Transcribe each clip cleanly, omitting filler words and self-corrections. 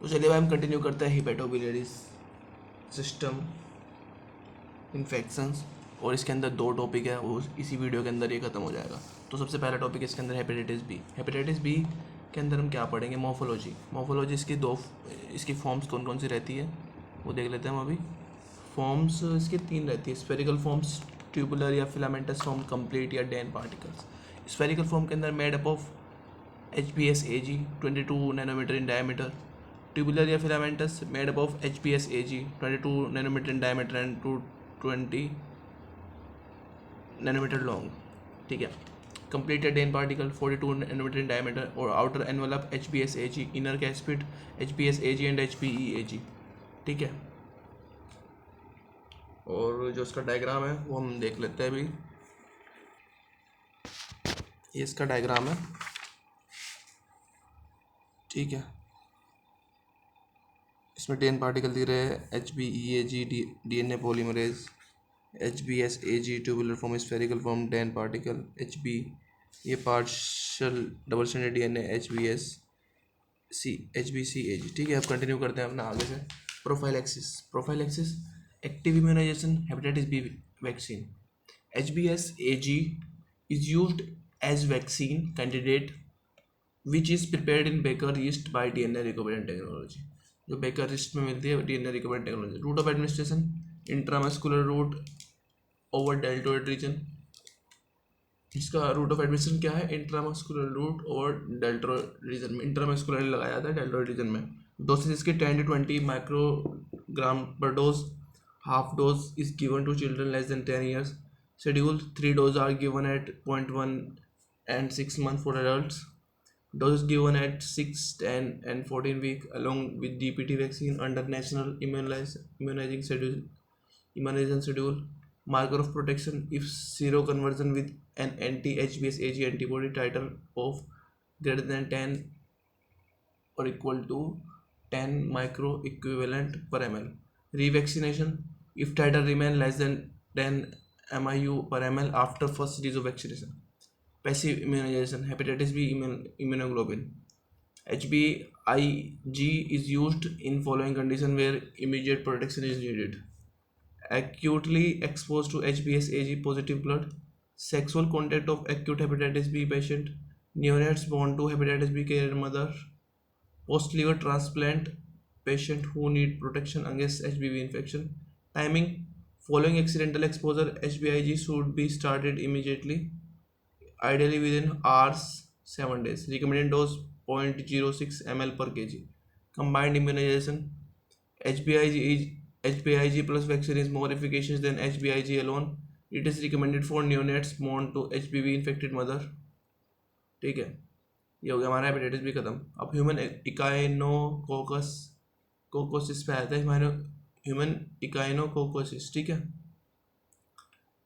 तो चलिए भाई हम कंटिन्यू करते हैं हिपेटोबिलियरी सिस्टम इन्फेक्शंस। और इसके अंदर 2 टॉपिक है, वो इसी वीडियो के अंदर ये ख़त्म हो जाएगा। तो सबसे पहला टॉपिक इसके अंदर हेपेटाइटिस बी। हेपेटाइटिस बी के अंदर हम क्या पढ़ेंगे? मोफोलॉजी इसकी फॉर्म्स कौन कौन सी रहती है वो देख लेते हैं हम अभी। फॉर्म्स इसकी 3 रहती है: स्फेरिकल फॉर्म्स, ट्यूबुलर या फिलामेंटस फॉर्म, कंप्लीट या डेन पार्टिकल्स। स्फेरिकल फॉर्म के अंदर made up of HPS-Ag 22 nanometre in diameter. Tubular या filamentous made up of HPS-Ag 22 nanometre in diameter and 220 nanometre long. ठीक है. Completed Dane particle 42 nanometre in diameter और outer envelope HPS-Ag, inner capsid HPS-Ag and HPE-Ag. ठीक है. और जो इसका diagram है वो हम देख लेते हैं अभी. ये इसका डायग्राम है. ठीक है. इसमें 10 पार्टिकल दिख रहे हैं: HBeAg DNA polymerase, HBsAg tubular form, spherical form 10 particle, HB ये partial double stranded DNA, HBcAg. ठीक है. अब कंटिन्यू करते हैं अपना आगे से. Prophylaxis active immunisation hepatitis B vaccine. HBsAg is used as vaccine candidate which is prepared in Baker yeast by DNA recombinant technology. जो बेकर लिस्ट में मिलती है DNA recombinant technology. Route of administration intramuscular route over deltoid region. इसका route of administration क्या है? Intramuscular route over deltoid region में. इंट्रामस्कुलर लगाया जाता है डेल्टोइड रीजन में. डोसेज इसके 10 to 20 माइक्रोग्राम पर dose. Half dose is given to children less than 10 years. Schedule 3 dose are given at 0.1 and 6 months for adults. Doses given at 6, 10 and 14 week along with DPT vaccine under national immunizing schedule. Marker of protection if seroconversion with an anti-HBsAg antibody titer of greater than 10 or equal to 10 microequivalent per ml. Revaccination if titer remain less than 10 MIU per ml after first dose of vaccination. Passive immunization hepatitis B immunoglobulin. HBIg is used in following condition where immediate protection is needed: acutely exposed to HBsAg positive blood, sexual contact of acute hepatitis B patient, neonates born to hepatitis B carrier mother, post liver transplant patient who need protection against HBV infection. Timing: following accidental exposure, HBIg should be started immediately, ideally within hours, 7 days. Recommended dose 0.06 ml per kg. Combined immunization HBIg plus vaccine is more efficacious than HBIg alone. It is recommended for neonates born to HBV infected mother. ठीक है. ये हो गया हमारा hepatitis B खत्म. अब human Echinococcus कोकोसिस पे आता है. हमारे ह्यूमन इकाइनोकोकोसिस. ठीक है.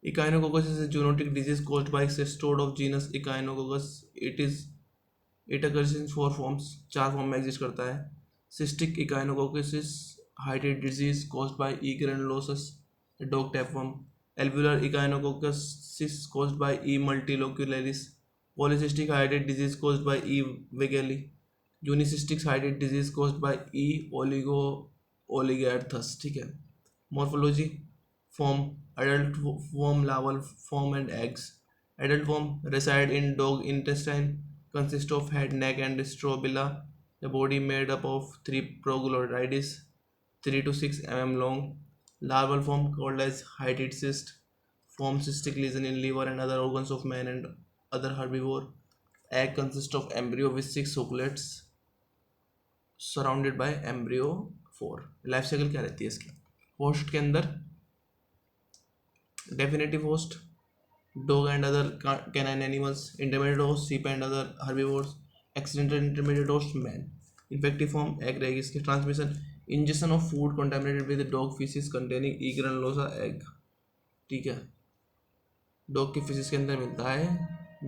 Echinococcus is a zoonotic disease caused by cestode of genus Echinococcus. It occurs in 4 forms. 4 form में एग्जिस्ट करता है. Cystic echinococcus, hydrid disease caused by E. granulosus, a dog tapeworm. Alveolar echinococcus caused by E. multilocularis. Polycystic hydrid disease caused by E. weigeli. Unicystic hydrid disease caused by E. oligoerthus. ठीक है. Morphology form: adult form, larval form and eggs. Adult form reside in dog intestine, consist of head, neck and strobila. The body made up of 3 proglodides 3 to 6 mm long. Larval form called as hydrid cyst form cystic lesion in liver and other organs of man and other herbivore. Egg consist of embryo with 6 succulets surrounded by embryo 4. Life cycle क्या रहती है इसकी? Host के अंदर definitive host dog and other canine animals, intermediate host sheep and other herbivores, accidental intermediate host man. Infective form egg रहेगी इसकी. Transmission ingestion of food contaminated with dog feces containing E. granulosa egg. ठीक है. Dog की fishes के अंदर मिलता है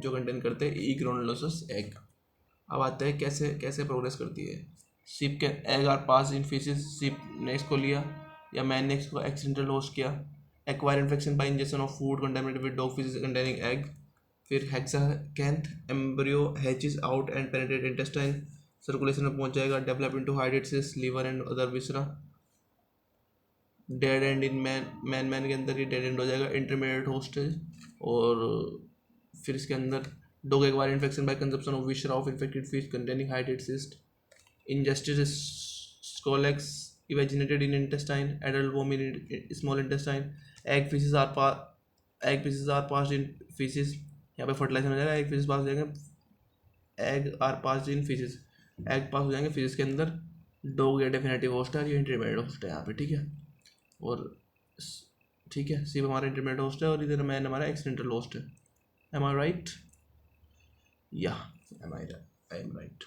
जो कंटेन करते हैं E. granulosus egg. अब आते हैं कैसे प्रोग्रेस करती है. sheep के egg are pass in faeces. sheep ने इसको लिया या मैन ने इसको एक्सीडेंटल होस्ट किया. Acquire infection by ingestion of food contaminated with dog feces containing egg. फिर hexacanth embryo hatches out and penetrate intestine. Circulation में पहुंच जाएगा, डेवलप इनटू हाइड्रेट cyst, liver and other viscera, dead end in man के अंदर ये dead and हो जाएगा, इंटरमीडिएट होस्ट है। और फिर इसके अंदर dog acquire infection by consumption of viscera of infected fish containing हाइड्रेट cyst, ingested scolex evacuated in intestine, adult worm in small intestine, egg pieces are passed in feces, यहाँ पे फर्टिलाइजन हो जाएगा, एग पीसेस पास हो जाएंगे, egg are pass in faeces, egg pass हो जाएंगे फीसेस के अंदर, डॉग या डेफिनेटिव होस्ट है, ये इंटरमीडिएट होस्ट है यहाँ पे, ठीक है। और ठीक है, सिर्फ हमारा इंटरमीडिएट होस्ट है और इधर मैन हमारा एक्सीडेंटल होस्ट है। एम आई राइट? या आई एम राइट।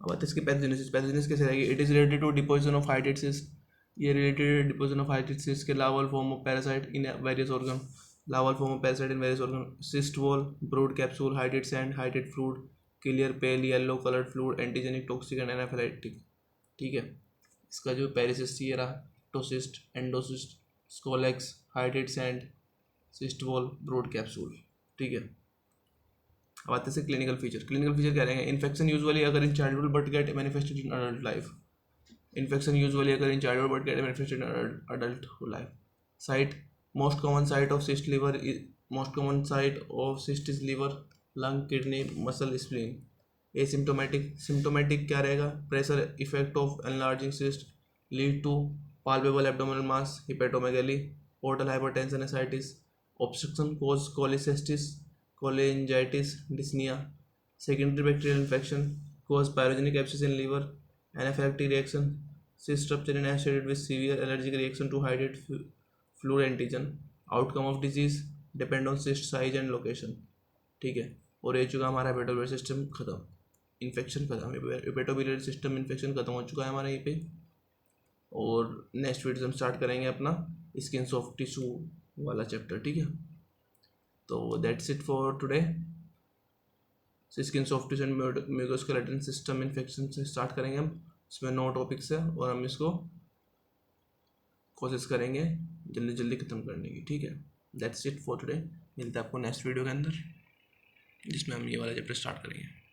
अब आते इसकी पैथोजेनेसिस। पैथोजेनेसिस कैसे रहेगी? It is related to deposition of hydrate cyst, ये related deposition of hydrate cyst के larval form of parasite in various organ, larval form of parasite in various organ, cyst wall, broad capsule, hydrate sand, hydrate fluid, clear pale yellow coloured fluid, antigenic, toxic and एनाफिलाइटिक, ठीक है। इसका जो पेरिसिस्ट ये रहा, टोसिस्ट, एंडोसिस्ट, scolex, hydrate sand, cyst wall, broad capsule, ठीक है। अब आते हैं क्लिनिकल फीचर। क्लिनिकल फीचर क्या रहेंगे? Infection usually occur in childhood but get manifested in adult life, infection usually occur in childhood but get manifested in adult life. Site, most common site of cyst liver, most common site of cyst is liver, lung, kidney, muscle, spleen. Asymptomatic, symptomatic क्या रहेगा? Pressure effect of enlarging cyst lead to palpable abdominal mass, hepatomegaly, portal hypertension, ascites, obstruction cause cholecystis, cholangitis, dyspnea, secondary bacterial infection cause pyrogenic abscess in liver, anaphylactic reaction, cyst rupture in associated with severe allergic reaction to hydrate fluid antigen, outcome of disease depend on cyst size and location, ठीक है। और ये चुका हमारा hepatobiliary system खत्म, infection खत्म, hepatobiliary system infection खत्म हो चुका है हमारे यहीं पे। और नेक्स्ट वीडियो हम स्टार्ट करेंगे अपना स्किन सॉफ्ट टिश्यू वाला चैप्टर, ठीक है। तो that's it for today. Skin soft tissue and musculoskeletal system infection से स्टार्ट करेंगे हम, इसमें 9 टॉपिक्स है और हम इसको कोशिश करेंगे जल्दी जल्दी ख़त्म करने की, ठीक है। That's it for today. मिलता है आपको नेक्स्ट वीडियो के अंदर जिसमें हम ये वाला चैप्टर स्टार्ट करेंगे।